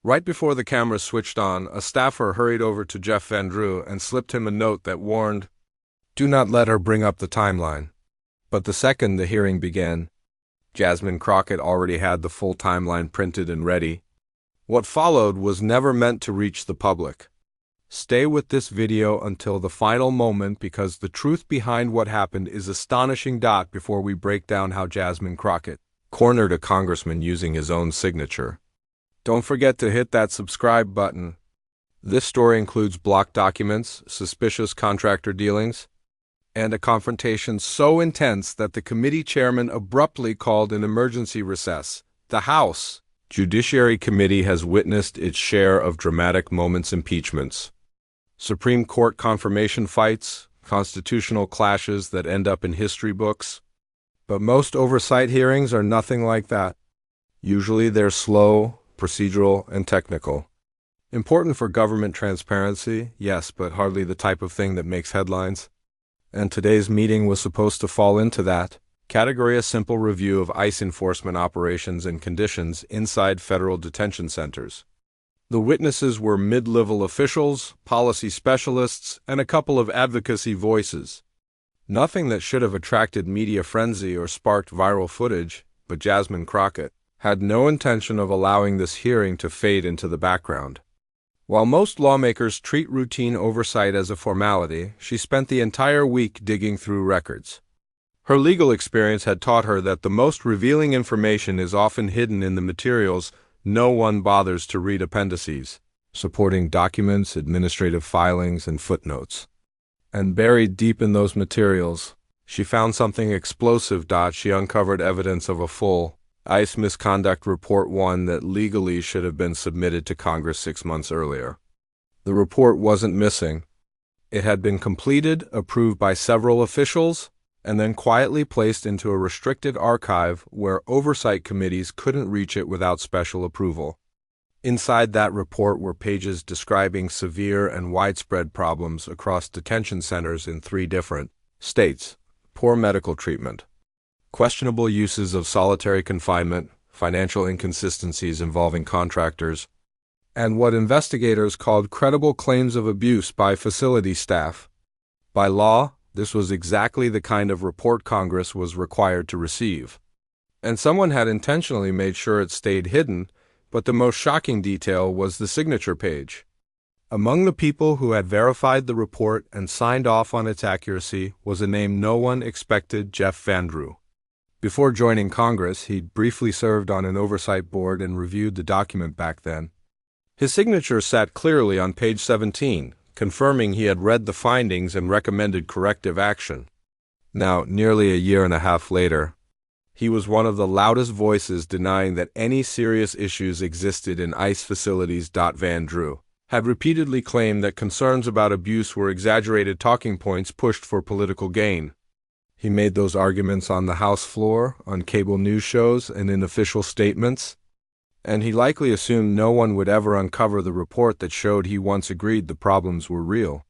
Right before the camera switched on, a staffer hurried over to Jeff Van Drew and slipped him a note that warned, "Do not let her bring up the timeline." But the second the hearing began, Jasmine Crockett already had the full timeline printed and ready. What followed was never meant to reach the public. Stay with this video until the final moment because the truth behind what happened is astonishing. Before we break down how Jasmine Crockett cornered a congressman using his own signature, don't forget to hit that subscribe button. This story includes blocked documents, suspicious contractor dealings, and a confrontation so intense that the committee chairman abruptly called an emergency recess. The House Judiciary Committee has witnessed its share of dramatic moments: impeachments, Supreme Court confirmation fights, constitutional clashes that end up in history books. But most oversight hearings are nothing like that. Usually they're slow, procedural, and technical. Important for government transparency, yes, but hardly the type of thing that makes headlines. And today's meeting was supposed to fall into that category: a simple review of ICE enforcement operations and conditions inside federal detention centers. The witnesses were mid-level officials, policy specialists, and a couple of advocacy voices. Nothing that should have attracted media frenzy or sparked viral footage, but Jasmine Crockett had no intention of allowing this hearing to fade into the background. While most lawmakers treat routine oversight as a formality, she spent the entire week digging through records. Her legal experience had taught her that the most revealing information is often hidden in the materials no one bothers to read: appendices, supporting documents, administrative filings, and footnotes. And buried deep in those materials, she found something explosive. She uncovered evidence of a full ICE misconduct report, one that legally should have been submitted to Congress 6 months earlier. The report wasn't missing. It had been completed, approved by several officials, and then quietly placed into a restricted archive where oversight committees couldn't reach it without special approval. Inside that report were pages describing severe and widespread problems across detention centers in 3 different states: poor medical treatment, questionable uses of solitary confinement, financial inconsistencies involving contractors, and what investigators called credible claims of abuse by facility staff. By law, this was exactly the kind of report Congress was required to receive. And someone had intentionally made sure it stayed hidden, but the most shocking detail was the signature page. Among the people who had verified the report and signed off on its accuracy was a name no one expected: Jeff Van Drew. Before joining Congress, he'd briefly served on an oversight board and reviewed the document back then. His signature sat clearly on page 17, confirming he had read the findings and recommended corrective action. Now, nearly a year and a half later, he was one of the loudest voices denying that any serious issues existed in ICE facilities. Van Drew had repeatedly claimed that concerns about abuse were exaggerated talking points pushed for political gain. He made those arguments on the House floor, on cable news shows, and in official statements, and he likely assumed no one would ever uncover the report that showed he once agreed the problems were real.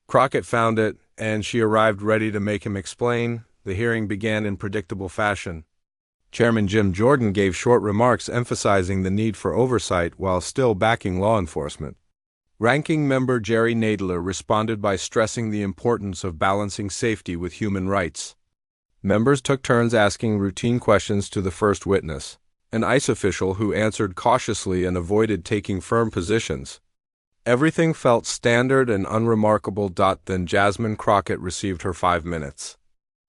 Crockett found it, and she arrived ready to make him explain. The hearing began in predictable fashion. Chairman Jim Jordan gave short remarks emphasizing the need for oversight while still backing law enforcement. Ranking Member Jerry Nadler responded by stressing the importance of balancing safety with human rights. Members took turns asking routine questions to the first witness, an ICE official who answered cautiously and avoided taking firm positions. Everything felt standard and unremarkable. Then Jasmine Crockett received her 5 minutes.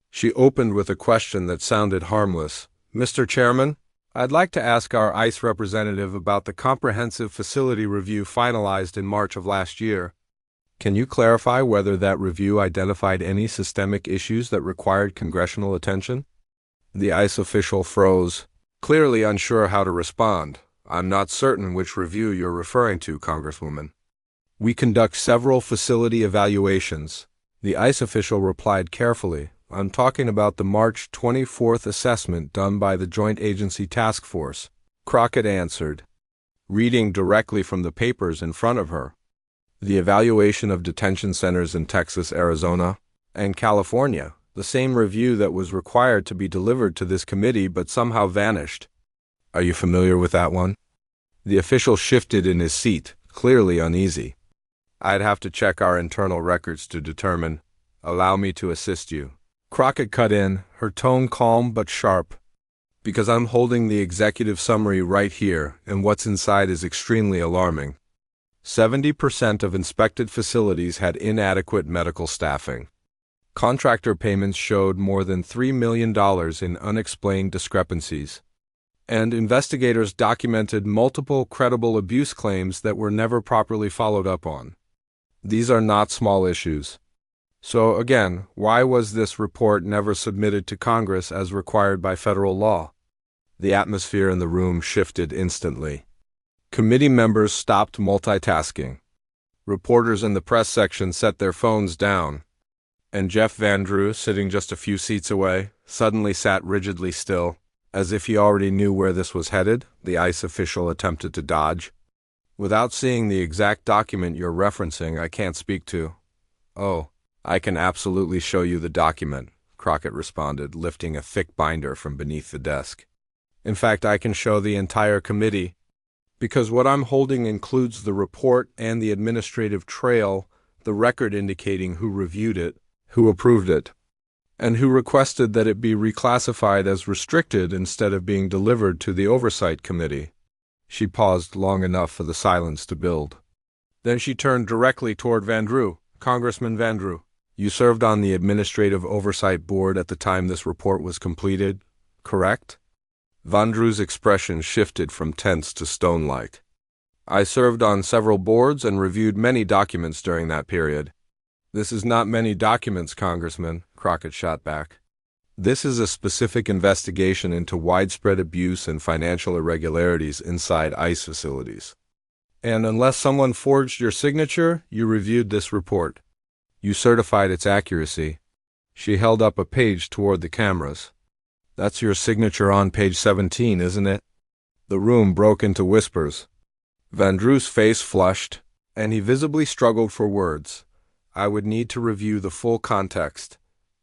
She opened with a question that sounded harmless. "Mr. Chairman, I'd like to ask our ICE representative about the comprehensive facility review finalized in March of last year. Can you clarify whether that review identified any systemic issues that required congressional attention?" The ICE official froze, clearly unsure how to respond. "I'm not certain which review you're referring to, Congresswoman. We conduct several facility evaluations." The ICE official replied carefully, "I'm talking about the March 24th assessment done by the Joint Agency Task Force," Crockett answered, reading directly from the papers in front of her. "The evaluation of detention centers in Texas, Arizona, and California, the same review that was required to be delivered to this committee but somehow vanished. Are you familiar with that one?" The official shifted in his seat, clearly uneasy. I'd have to check our internal records to determine. Allow me to assist you. Crockett cut in, her tone calm but sharp. Because I'm holding the executive summary right here, and what's inside is extremely alarming. 70% of inspected facilities had inadequate medical staffing. Contractor payments showed more than $3 million in unexplained discrepancies. And investigators documented multiple credible abuse claims that were never properly followed up on. These are not small issues. So again, why was this report never submitted to Congress as required by federal law? The atmosphere in the room shifted instantly. Committee members stopped multitasking. Reporters in the press section set their phones down. And Jeff Van Drew, sitting just a few seats away, suddenly sat rigidly still, as if he already knew where this was headed, the ICE official attempted to dodge. Without seeing the exact document you're referencing, I can't speak to. Oh, I can absolutely show you the document, Crockett responded, lifting a thick binder from beneath the desk. In fact, I can show the entire committee, because what I'm holding includes the report and the administrative trail, the record indicating who reviewed it, who approved it, and who requested that it be reclassified as restricted instead of being delivered to the Oversight Committee. She paused long enough for the silence to build. Then she turned directly toward Van Drew. Congressman Van Drew, you served on the Administrative Oversight Board at the time this report was completed, correct? Van Drew's expression shifted from tense to stone-like. I served on several boards and reviewed many documents during that period. This is not many documents, Congressman, Crockett shot back. This is a specific investigation into widespread abuse and financial irregularities inside ICE facilities. And unless someone forged your signature, you reviewed this report. You certified its accuracy. She held up a page toward the cameras. That's your signature on page 17, isn't it? The room broke into whispers. Van Drew's face flushed, and he visibly struggled for words. I would need to review the full context.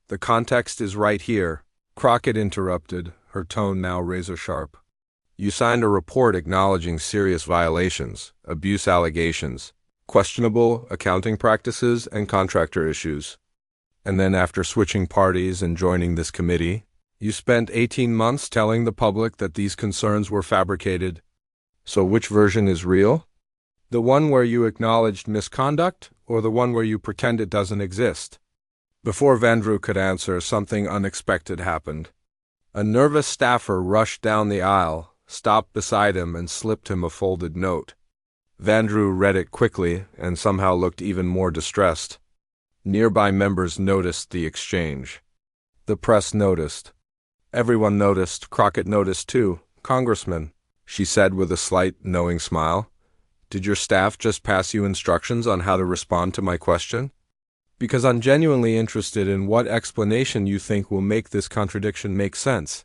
The context is right here. Crockett interrupted, her tone now razor-sharp. You signed a report acknowledging serious violations, abuse allegations, questionable accounting practices, and contractor issues. And then after switching parties and joining this committee, you spent 18 months telling the public that these concerns were fabricated. So which version is real? The one where you acknowledged misconduct, or the one where you pretend it doesn't exist? Before Van Drew could answer, something unexpected happened. A nervous staffer rushed down the aisle, stopped beside him, and slipped him a folded note. Van Drew read it quickly and somehow looked even more distressed. Nearby members noticed the exchange. The press noticed. Everyone noticed. Crockett noticed too. Congressman, she said with a slight, knowing smile, did your staff just pass you instructions on how to respond to my question? Because I'm genuinely interested in what explanation you think will make this contradiction make sense.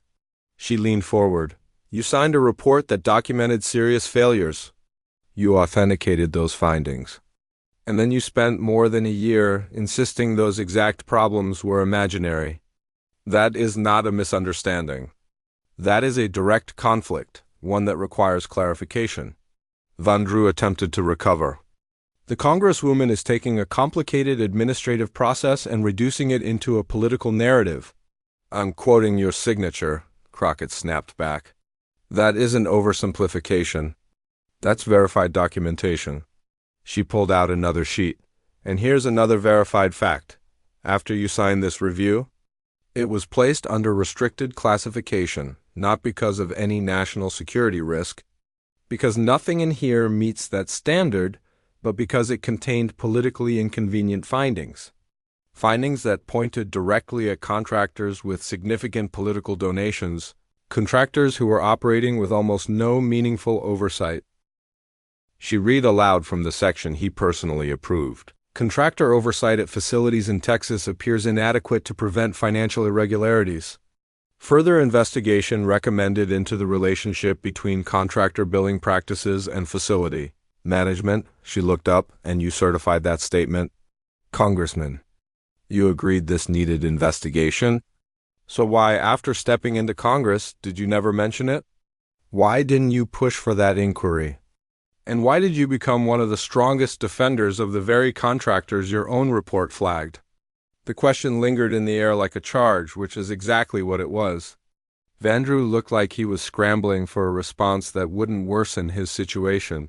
She leaned forward. You signed a report that documented serious failures. You authenticated those findings. And then you spent more than a year insisting those exact problems were imaginary. That is not a misunderstanding. That is a direct conflict, one that requires clarification. Van Drew attempted to recover. The Congresswoman is taking a complicated administrative process and reducing it into a political narrative. I'm quoting your signature, Crockett snapped back. That isn't oversimplification. That's verified documentation. She pulled out another sheet. And here's another verified fact. After you signed this review, it was placed under restricted classification, not because of any national security risk, because nothing in here meets that standard, but because it contained politically inconvenient findings. Findings that pointed directly at contractors with significant political donations, contractors who were operating with almost no meaningful oversight. She read aloud from the section he personally approved. Contractor oversight at facilities in Texas appears inadequate to prevent financial irregularities. Further investigation recommended into the relationship between contractor billing practices and facility management. She looked up, and you certified that statement. Congressman, you agreed this needed investigation. So why, after stepping into Congress, did you never mention it? Why didn't you push for that inquiry? And why did you become one of the strongest defenders of the very contractors your own report flagged? The question lingered in the air like a charge, which is exactly what it was. Vandrew looked like he was scrambling for a response that wouldn't worsen his situation.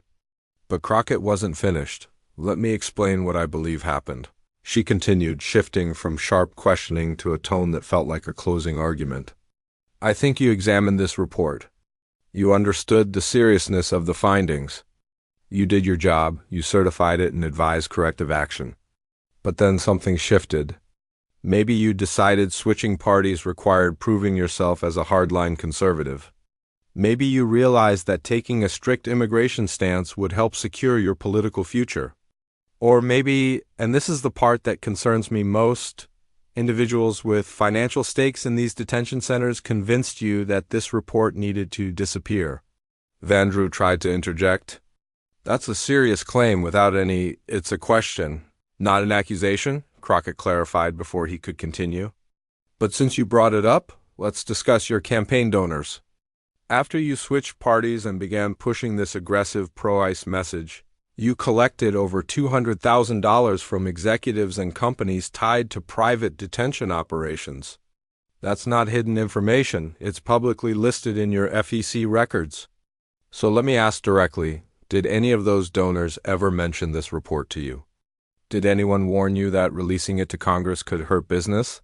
But Crockett wasn't finished. Let me explain what I believe happened, she continued, shifting from sharp questioning to a tone that felt like a closing argument. I think you examined this report. You understood the seriousness of the findings. You did your job, you certified it and advised corrective action. But then something shifted. Maybe you decided switching parties required proving yourself as a hardline conservative. Maybe you realized that taking a strict immigration stance would help secure your political future. Or maybe, and this is the part that concerns me most, individuals with financial stakes in these detention centers convinced you that this report needed to disappear. Vandrew tried to interject. That's a serious claim without any, it's a question, not an accusation, Crockett clarified before he could continue. But since you brought it up, let's discuss your campaign donors. After you switched parties and began pushing this aggressive pro-ICE message, you collected over $200,000 from executives and companies tied to private detention operations. That's not hidden information, it's publicly listed in your FEC records. So let me ask directly, did any of those donors ever mention this report to you? Did anyone warn you that releasing it to Congress could hurt business?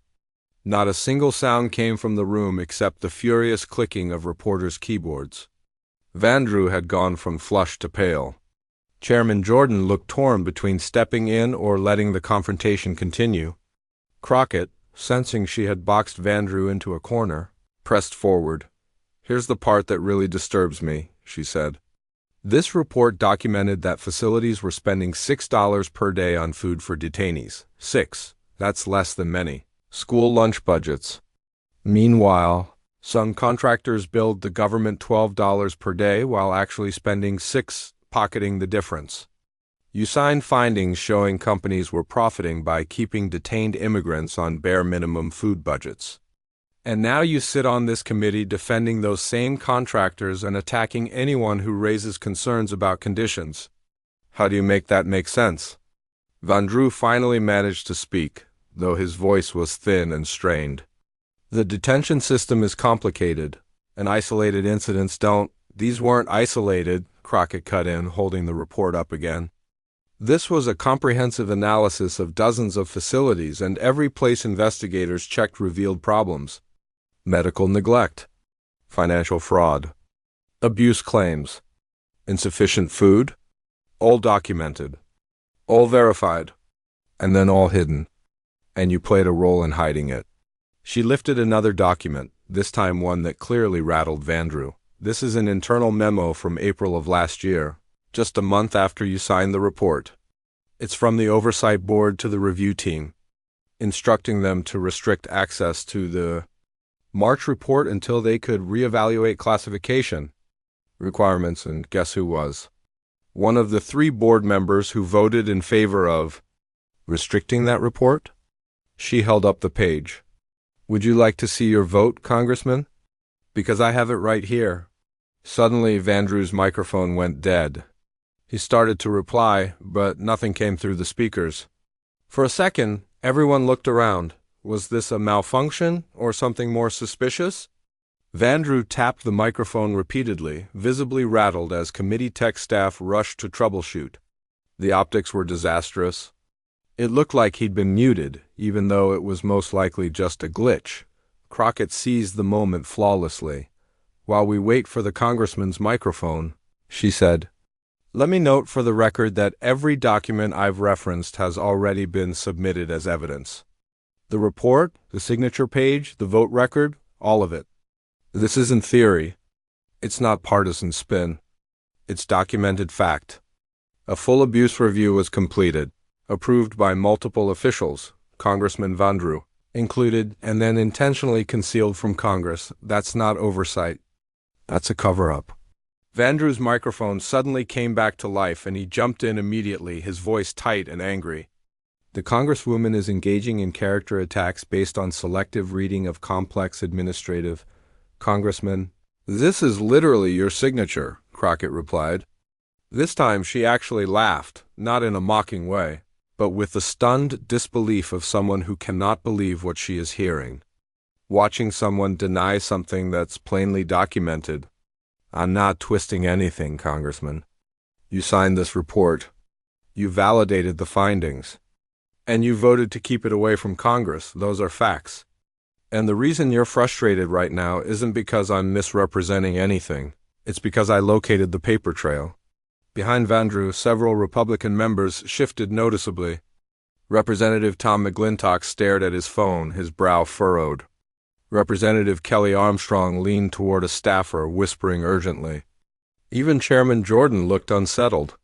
Not a single sound came from the room except the furious clicking of reporters' keyboards. Vandrew had gone from flushed to pale. Chairman Jordan looked torn between stepping in or letting the confrontation continue. Crockett, sensing she had boxed Vandrew into a corner, pressed forward. Here's the part that really disturbs me, she said. This report documented that facilities were spending $6 per day on food for detainees. 6. That's less than many. School lunch budgets. Meanwhile, some contractors billed the government $12 per day while actually spending $6, pocketing the difference. You signed findings showing companies were profiting by keeping detained immigrants on bare minimum food budgets. And now you sit on this committee defending those same contractors and attacking anyone who raises concerns about conditions. How do you make that make sense? Vandrew finally managed to speak, though his voice was thin and strained. The detention system is complicated, and isolated incidents don't. These weren't isolated, Crockett cut in, holding the report up again. This was a comprehensive analysis of dozens of facilities, and every place investigators checked revealed problems. Medical neglect, financial fraud, abuse claims, insufficient food, all documented, all verified, and then all hidden. And you played a role in hiding it. She lifted another document, this time one that clearly rattled Vandrew. This is an internal memo from April of last year, just a month after you signed the report. It's from the Oversight Board to the review team, instructing them to restrict access to the March report until they could reevaluate classification requirements, and guess who was? One of the 3 board members who voted in favor of restricting that report? She held up the page. Would you like to see your vote, Congressman? Because I have it right here. Suddenly, Vandrew's microphone went dead. He started to reply, but nothing came through the speakers. For a second, everyone looked around. Was this a malfunction or something more suspicious? Vandrew tapped the microphone repeatedly, visibly rattled as committee tech staff rushed to troubleshoot. The optics were disastrous. It looked like he'd been muted, even though it was most likely just a glitch. Crockett seized the moment flawlessly. While we wait for the congressman's microphone, she said, let me note for the record that every document I've referenced has already been submitted as evidence. The report, the signature page, the vote record, all of it. This isn't theory. It's not partisan spin. It's documented fact. A full abuse review was completed, approved by multiple officials, Congressman Vandrew included, and then intentionally concealed from Congress. That's not oversight. That's a cover-up. Vandrew's microphone suddenly came back to life and he jumped in immediately, his voice tight and angry. The Congresswoman is engaging in character attacks based on selective reading of complex administrative. Congressman, this is literally your signature, Crockett replied. This time she actually laughed, not in a mocking way, but with the stunned disbelief of someone who cannot believe what she is hearing. Watching someone deny something that's plainly documented. I'm not twisting anything, Congressman. You signed this report. You validated the findings. And you voted to keep it away from Congress. Those are facts. And the reason you're frustrated right now isn't because I'm misrepresenting anything. It's because I located the paper trail. Behind Vandrew, several Republican members shifted noticeably. Representative Tom McGlintock stared at his phone, his brow furrowed. Representative Kelly Armstrong leaned toward a staffer, whispering urgently. Even Chairman Jordan looked unsettled,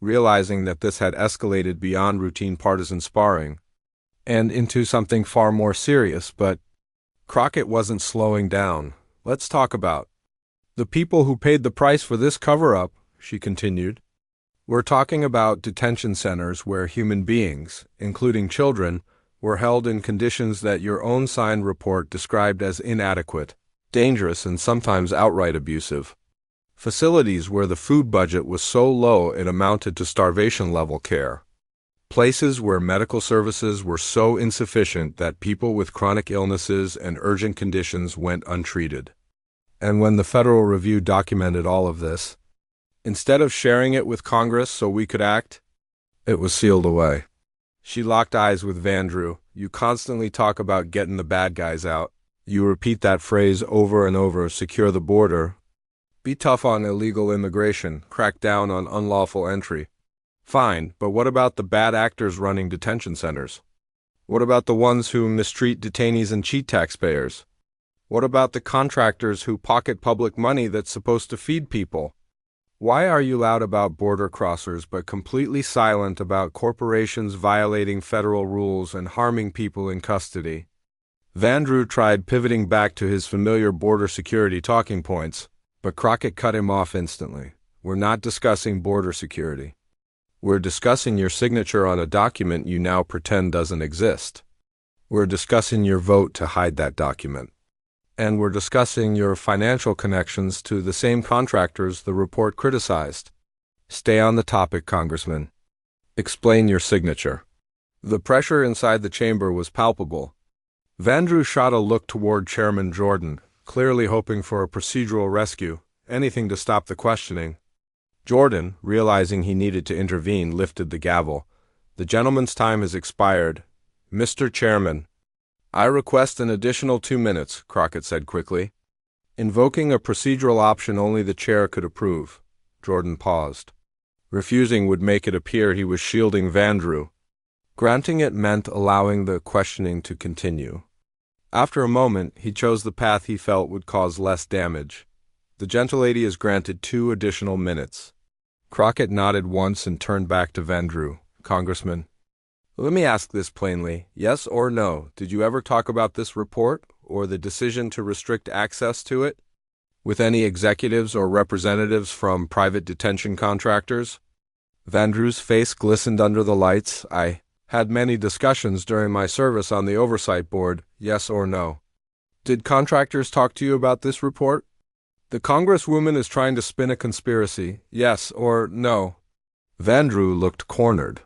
realizing that this had escalated beyond routine partisan sparring and into something far more serious. But Crockett wasn't slowing down. Let's talk about the people who paid the price for this cover-up, she continued. We're talking about detention centers where human beings, including children, were held in conditions that your own signed report described as inadequate, dangerous, and sometimes outright abusive. Facilities where the food budget was so low it amounted to starvation-level care. Places where medical services were so insufficient that people with chronic illnesses and urgent conditions went untreated. And when the Federal Review documented all of this, instead of sharing it with Congress so we could act, it was sealed away. She locked eyes with Vandrew. You constantly talk about getting the bad guys out. You repeat that phrase over and over, secure the border. Be tough on illegal immigration, crack down on unlawful entry. Fine, but what about the bad actors running detention centers? What about the ones who mistreat detainees and cheat taxpayers? What about the contractors who pocket public money that's supposed to feed people? Why are you loud about border crossers but completely silent about corporations violating federal rules and harming people in custody? Vandrew tried pivoting back to his familiar border security talking points, but Crockett cut him off instantly. We're not discussing border security. We're discussing your signature on a document you now pretend doesn't exist. We're discussing your vote to hide that document. And we're discussing your financial connections to the same contractors the report criticized. Stay on the topic, Congressman. Explain your signature. The pressure inside the chamber was palpable. Vandrew shot a look toward Chairman Jordan, clearly hoping for a procedural rescue, anything to stop the questioning. Jordan, realizing he needed to intervene, lifted the gavel. The gentleman's time has expired. Mr. Chairman. I request an additional 2 minutes, Crockett said quickly. Invoking a procedural option only the chair could approve. Jordan paused. Refusing would make it appear he was shielding Vandrew. Granting it meant allowing the questioning to continue. After a moment, he chose the path he felt would cause less damage. The gentlelady is granted 2 additional minutes. Crockett nodded once and turned back to Vandrew. Congressman. Let me ask this plainly, yes or no, did you ever talk about this report, or the decision to restrict access to it, with any executives or representatives from private detention contractors? Vandrew's face glistened under the lights. I had many discussions during my service on the Oversight Board, yes or no. Did contractors talk to you about this report? The Congresswoman is trying to spin a conspiracy, yes or no. Vandrew looked cornered.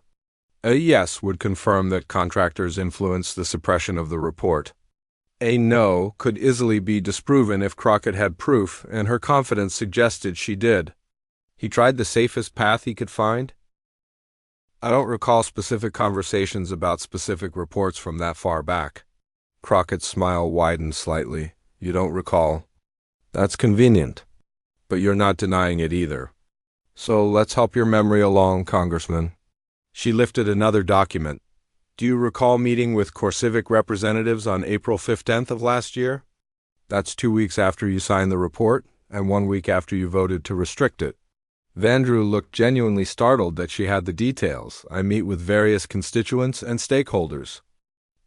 A yes would confirm that contractors influenced the suppression of the report. A no could easily be disproven if Crockett had proof, and her confidence suggested she did. He tried the safest path he could find. I don't recall specific conversations about specific reports from that far back. Crockett's smile widened slightly. You don't recall. That's convenient. But you're not denying it either. So let's help your memory along, Congressman. She lifted another document. Do you recall meeting with CoreCivic representatives on April 15th of last year? That's 2 weeks after you signed the report, and 1 week after you voted to restrict it. Vandrew looked genuinely startled that she had the details. I meet with various constituents and stakeholders.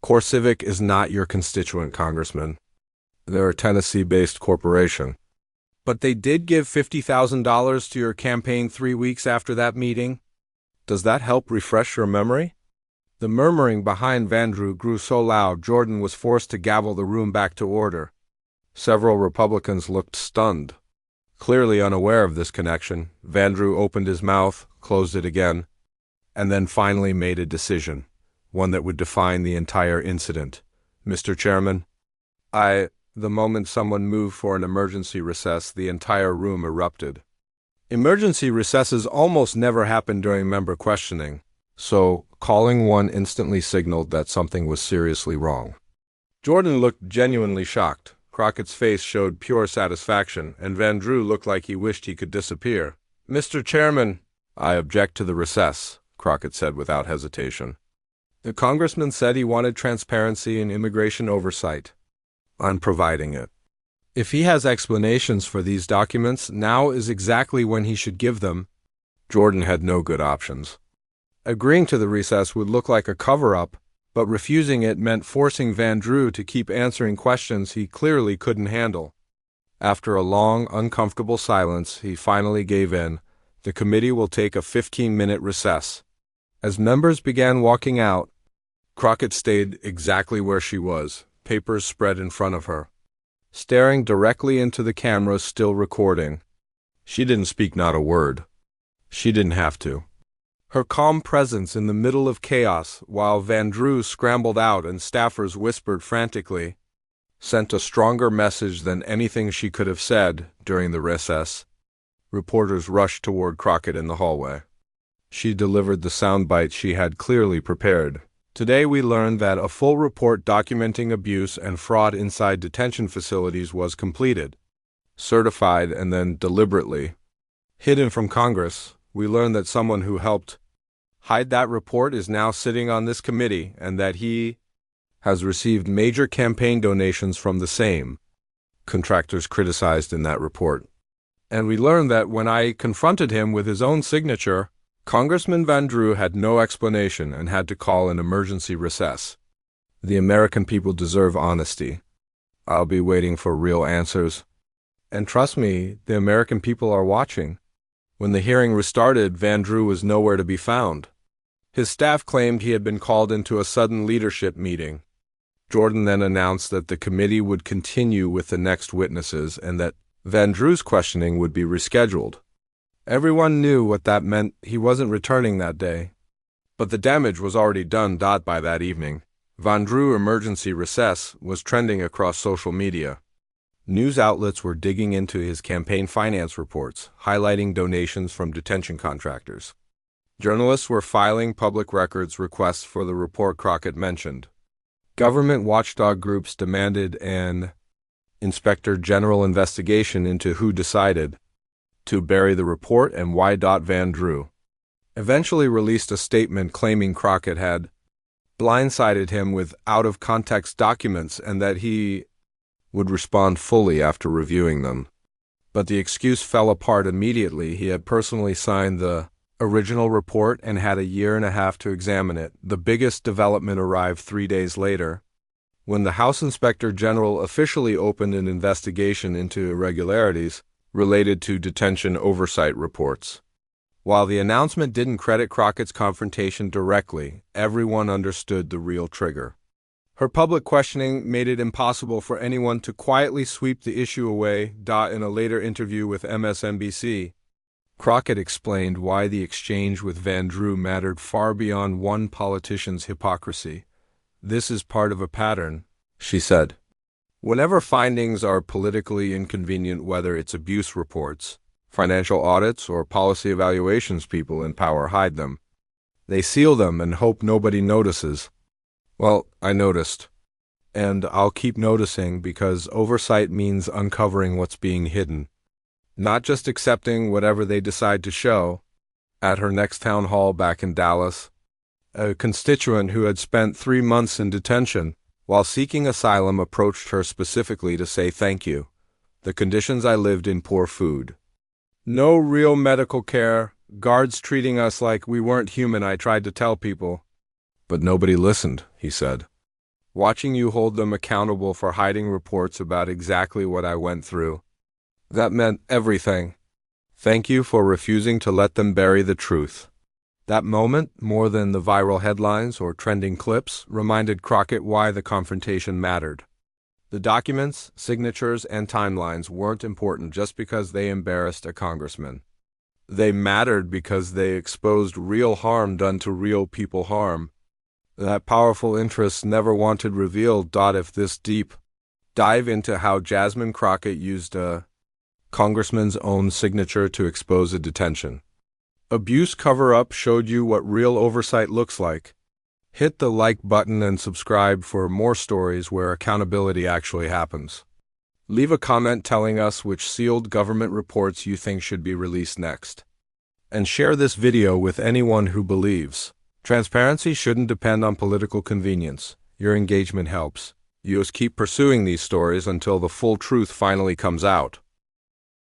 CoreCivic is not your constituent, Congressman. They're a Tennessee-based corporation. But they did give $50,000 to your campaign 3 weeks after that meeting. Does that help refresh your memory? The murmuring behind Vandrew grew so loud Jordan was forced to gavel the room back to order. Several Republicans looked stunned. Clearly unaware of this connection, Vandrew opened his mouth, closed it again, and then finally made a decision, one that would define the entire incident. "Mr. Chairman, The moment someone moved for an emergency recess, the entire room erupted. Emergency recesses almost never happen during member questioning, so calling one instantly signaled that something was seriously wrong. Jordan looked genuinely shocked. Crockett's face showed pure satisfaction, and Vandrew looked like he wished he could disappear. "Mr. Chairman, I object to the recess," Crockett said without hesitation. "The congressman said he wanted transparency in immigration oversight. I'm providing it. If he has explanations for these documents, now is exactly when he should give them." Jordan had no good options. Agreeing to the recess would look like a cover-up, but refusing it meant forcing Vandrew to keep answering questions he clearly couldn't handle. After a long, uncomfortable silence, he finally gave in. "The committee will take a 15-minute recess." As members began walking out, Crockett stayed exactly where she was, papers spread in front of her, staring directly into the camera still recording. She didn't speak not a word. She didn't have to. Her calm presence in the middle of chaos, while Vandrew scrambled out and staffers whispered frantically, sent a stronger message than anything she could have said during the recess. Reporters rushed toward Crockett in the hallway. She delivered the soundbite she had clearly prepared. "Today we learned that a full report documenting abuse and fraud inside detention facilities was completed, certified, and then deliberately hidden from Congress. We learned that someone who helped hide that report is now sitting on this committee, and that he has received major campaign donations from the same contractors criticized in that report. And we learned that when I confronted him with his own signature, Congressman Vandrew had no explanation and had to call an emergency recess. The American people deserve honesty. I'll be waiting for real answers. And trust me, the American people are watching." When the hearing restarted, Vandrew was nowhere to be found. His staff claimed he had been called into a sudden leadership meeting. Jordan then announced that the committee would continue with the next witnesses and that Vandrew's questioning would be rescheduled. Everyone knew what that meant. He wasn't returning that day. But the damage was already done. By that evening, Vandrew emergency recess was trending across social media. News outlets were digging into his campaign finance reports, highlighting donations from detention contractors. Journalists were filing public records requests for the report Crockett mentioned. Government watchdog groups demanded an inspector general investigation into who decided to bury the report and why. Vandrew eventually released a statement claiming Crockett had blindsided him with out-of-context documents and that he would respond fully after reviewing them. But the excuse fell apart immediately. He had personally signed the original report and had a year and a half to examine it. The biggest development arrived 3 days later, when the House Inspector General officially opened an investigation into irregularities related to detention oversight reports. While the announcement didn't credit Crockett's confrontation directly, everyone understood the real trigger. Her public questioning made it impossible for anyone to quietly sweep the issue away. In a later interview with MSNBC, Crockett explained why the exchange with Vandrew mattered far beyond one politician's hypocrisy. "This is part of a pattern," she said. "Whenever findings are politically inconvenient, whether it's abuse reports, financial audits, or policy evaluations, people in power hide them. They seal them and hope nobody notices. Well, I noticed. And I'll keep noticing, because oversight means uncovering what's being hidden, not just accepting whatever they decide to show." At her next town hall back in Dallas, a constituent who had spent 3 months in detention while seeking asylum approached her specifically to say thank you. "The conditions I lived in, poor food. No real medical care, guards treating us like we weren't human. I tried to tell people, but nobody listened," he said. "Watching you hold them accountable for hiding reports about exactly what I went through, that meant everything. Thank you for refusing to let them bury the truth." That moment, more than the viral headlines or trending clips, reminded Crockett why the confrontation mattered. The documents, signatures, and timelines weren't important just because they embarrassed a congressman. They mattered because they exposed real harm done to real people harm that powerful interests never wanted revealed. If this deep dive into how Jasmine Crockett used a congressman's own signature to expose a detention abuse cover-up showed you what real oversight looks like. Hit the like button and subscribe for more stories where accountability actually happens. Leave a comment telling us which sealed government reports you think should be released next. And share this video with anyone who believes transparency shouldn't depend on political convenience. Your engagement helps. You just keep pursuing these stories until the full truth finally comes out.